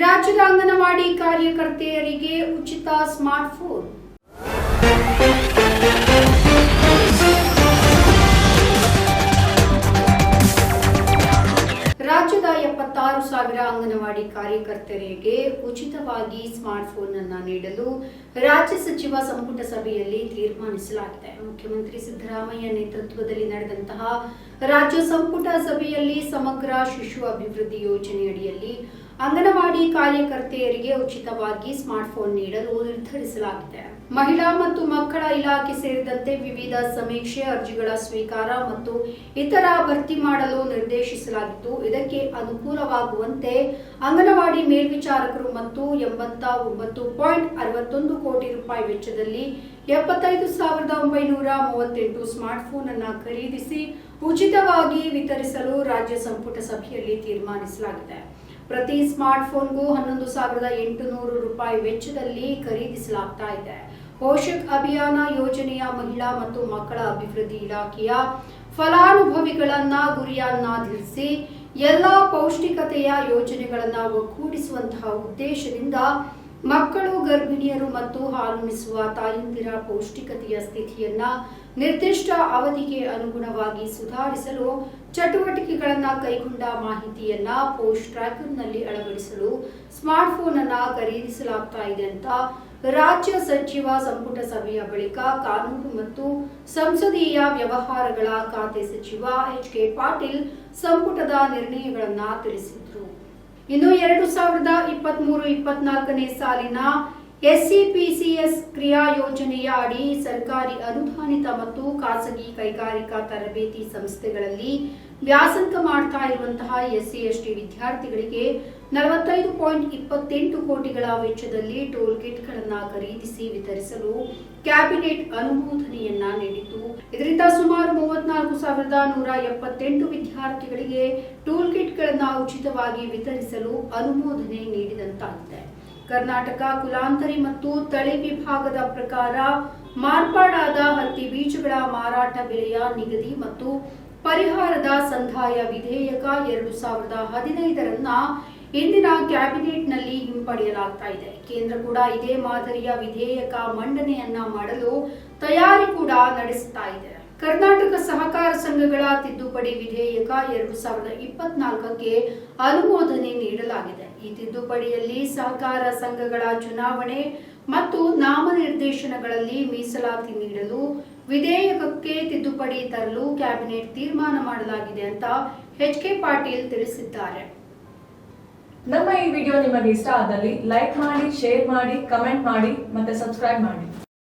ರಾಜ್ಯದ ಅಂಗನವಾಡಿ ಕಾರ್ಯಕರ್ತೆಯರಿಗೆ ಉಚಿತ ಸ್ಮಾರ್ಟ್ಫೋನ್. ರಾಜ್ಯದ 76,000 ಅಂಗನವಾಡಿ ಕಾರ್ಯಕರ್ತೆಯರಿಗೆ ಉಚಿತವಾಗಿ ಸ್ಮಾರ್ಟ್ಫೋನ್ ಅನ್ನು ನೀಡಲು ರಾಜ್ಯ ಸಚಿವ ಸಂಪುಟ ಸಭೆಯಲ್ಲಿ ತೀರ್ಮಾನಿಸಲಾಗಿದೆ. ಮುಖ್ಯಮಂತ್ರಿ ಸಿದ್ದರಾಮಯ್ಯ ನೇತೃತ್ವದಲ್ಲಿ ನಡೆದಂತಹ ರಾಜ್ಯ ಸಂಪುಟ ಸಭೆಯಲ್ಲಿ ಸಮಗ್ರ ಶಿಶು ಅಭಿವೃದ್ಧಿ ಯೋಜನೆಯಡಿಯಲ್ಲಿ ಅಂಗನವಾಡಿ ಕಾರ್ಯಕರ್ತೆಯರಿಗೆ ಉಚಿತವಾಗಿ ಸ್ಮಾರ್ಟ್ಫೋನ್ ನೀಡಲು ನಿರ್ಧರಿಸಲಾಗಿದೆ. ಮಹಿಳಾ ಮತ್ತು ಮಕ್ಕಳ ಇಲಾಖೆ ಸೇರಿದಂತೆ ವಿವಿಧ ಸಮೀಕ್ಷೆ ಅರ್ಜಿಗಳ ಸ್ವೀಕಾರ ಮತ್ತು ಇತರ ಭರ್ತಿ ಮಾಡಲು ನಿರ್ದೇಶಿಸಲಾಗಿದ್ದು, ಇದಕ್ಕೆ ಅನುಕೂಲವಾಗುವಂತೆ ಅಂಗನವಾಡಿ ಮೇಲ್ವಿಚಾರಕರು ಮತ್ತು 89.61 ಕೋಟಿ ರೂಪಾಯಿ ವೆಚ್ಚದಲ್ಲಿ 75,938 ಸ್ಮಾರ್ಟ್ಫೋನ್ ಅನ್ನು ಖರೀದಿಸಿ ಉಚಿತವಾಗಿ ವಿತರಿಸಲು ರಾಜ್ಯ ಸಂಪುಟ ಸಭೆಯಲ್ಲಿ ತೀರ್ಮಾನಿಸಲಾಗಿದೆ. ಪ್ರತಿ ಸ್ಮಾರ್ಟ್ಫೋನ್ಗೂ 11,800 ರೂಪಾಯಿ ವೆಚ್ಚದಲ್ಲಿ ಖರೀದಿಸಲಾಗ್ತಾ ಇದೆ. ಪೋಷಕ್ ಅಭಿಯಾನ ಯೋಜನೆಯ ಮಹಿಳಾ ಮತ್ತು ಮಕ್ಕಳ ಅಭಿವೃದ್ಧಿ ಇಲಾಖೆಯ ಫಲಾನುಭವಿಗಳನ್ನ ಗುರಿಯನ್ನಾಧರಿಸಿ ಎಲ್ಲಾ ಪೌಷ್ಟಿಕತೆಯ ಯೋಜನೆಗಳನ್ನು ಒಗ್ಗೂಡಿಸುವಂತಹ ಉದ್ದೇಶದಿಂದ ಮಕ್ಕಳು, ಗರ್ಭಿಣಿಯರು ಮತ್ತು ಹಾಲುಣಿಸುವ ತಾಯಂದಿರ ಪೌಷ್ಟಿಕತೆಯ ಸ್ಥಿತಿಯನ್ನ ನಿರ್ದಿಷ್ಟ ಅವಧಿಗೆ ಅನುಗುಣವಾಗಿ ಸುಧಾರಿಸಲು ಚಟುವಟಿಕೆಗಳನ್ನು ಕೈಗೊಂಡ ಮಾಹಿತಿಯನ್ನ ಪೋಸ್ಟ್ ಟ್ರ್ಯಾಕರ್ನಲ್ಲಿ ಅಳವಡಿಸಲು ಸ್ಮಾರ್ಟ್ಫೋನ್ ಅನ್ನು ಖರೀದಿಸಲಾಗ್ತಾ ಇದೆ ಅಂತ ರಾಜ್ಯ ಸಚಿವ ಸಂಪುಟ ಸಭೆಯ ಬಳಿಕ ಕಾನೂನು ಮತ್ತು ಸಂಸದೀಯ ವ್ಯವಹಾರಗಳ ಖಾತೆ ಸಚಿವ ಎಚ್.ಕೆ. ಪಾಟೀಲ್ ಸಂಪುಟದ ನಿರ್ಣಯಗಳನ್ನು ತಿಳಿಸಿದರು. ಇನ್ನು 2023-24ನೇ ಸಾಲಿನ ಎಸ್ಸಿಪಿಸಿಎಸ್ ಕ್ರಿಯಾ ಯೋಜನೆಯ ಅಡಿ ಸರ್ಕಾರಿ ಅನುದಾನಿತ ಮತ್ತು ಖಾಸಗಿ ಕೈಗಾರಿಕಾ ತರಬೇತಿ ಸಂಸ್ಥೆಗಳಲ್ಲಿ ವ್ಯಾಸಂಗ ಮಾಡ್ತಾ ಇರುವಂತಹ ಎಸ್ಸಿ ಎಸ್ಟಿ ವಿದ್ಯಾರ್ಥಿಗಳಿಗೆ 45.28 ಕೋಟಿಗಳ ವೆಚ್ಚದಲ್ಲಿ ಟೋಲ್ ಕಿಟ್ಗಳನ್ನು ಖರೀದಿಸಿ ವಿತರಿಸಲು ಕ್ಯಾಬಿನೆಟ್ ಅನುಮೋದನೆಯನ್ನ ನೀಡಿತು. ಇದರಿಂದ ಸುಮಾರು 34,178 ವಿದ್ಯಾರ್ಥಿಗಳಿಗೆ ಟೋಲ್ ಕಿಟ್ಗಳನ್ನು ಉಚಿತವಾಗಿ ವಿತರಿಸಲು ಅನುಮೋದನೆ ನೀಡಿದಂತಾಗಿದೆ. ಕರ್ನಾಟಕ ಕುಲಾಂತರಿ ಮತ್ತು ತಳಿ ವಿಭಾಗದ ಪ್ರಕಾರ ಮಾರ್ಪಾಡಾದ ಹತ್ತಿ ಬೀಜಗಳ ಮಾರಾಟ ಬೆಲೆಯ ನಿಗದಿ ಮತ್ತು ಪರಿಹಾರದ ಸಂದಾಯ ವಿಧೇಯಕ 2015ರನ್ನ ಇಂದಿನ ಕ್ಯಾಬಿನೆಟ್ನಲ್ಲಿ ಹಿಂಪಡೆಯಲಾಗ್ತಾ ಇದೆ. ಕೇಂದ್ರ ಕೂಡ ಇದೇ ಮಾದರಿಯ ವಿಧೇಯಕ ಮಂಡನೆಯನ್ನ ಮಾಡಲು ತಯಾರಿ ಕೂಡ ನಡೆಸುತ್ತಾ ಇದೆ. ಕರ್ನಾಟಕ ಸಹಕಾರ ಸಂಘಗಳ ತಿದ್ದುಪಡಿ ವಿಧೇಯಕ 2024ಕ್ಕೆ ಅನುಮೋದನೆ ನೀಡಲಾಗಿದೆ. ಈ ತಿದ್ದುಪಡಿಯಲ್ಲಿ ಸಹಕಾರ ಸಂಘಗಳ ಚುನಾವಣೆ ಮತ್ತು ನಾಮನಿರ್ದೇಶನಗಳಲ್ಲಿ ಮೀಸಲಾತಿ ನೀಡಲು ವಿಧೇಯಕಕ್ಕೆ ತಿದ್ದುಪಡಿ ತರಲು ಕ್ಯಾಬಿನೆಟ್ ತೀರ್ಮಾನ ಮಾಡಲಾಗಿದೆ ಅಂತ ಎಚ್.ಕೆ. ಪಾಟೀಲ್ ತಿಳಿಸಿದ್ದಾರೆ. ನಮ್ಮ ಈ ವಿಡಿಯೋ ನಿಮಗೆ ಇಷ್ಟ ಆದಲ್ಲಿ ಲೈಕ್ ಮಾಡಿ, ಶೇರ್ ಮಾಡಿ, ಕಮೆಂಟ್ ಮಾಡಿ ಮತ್ತೆ ಸಬ್ಸ್ಕ್ರೈಬ್ ಮಾಡಿ.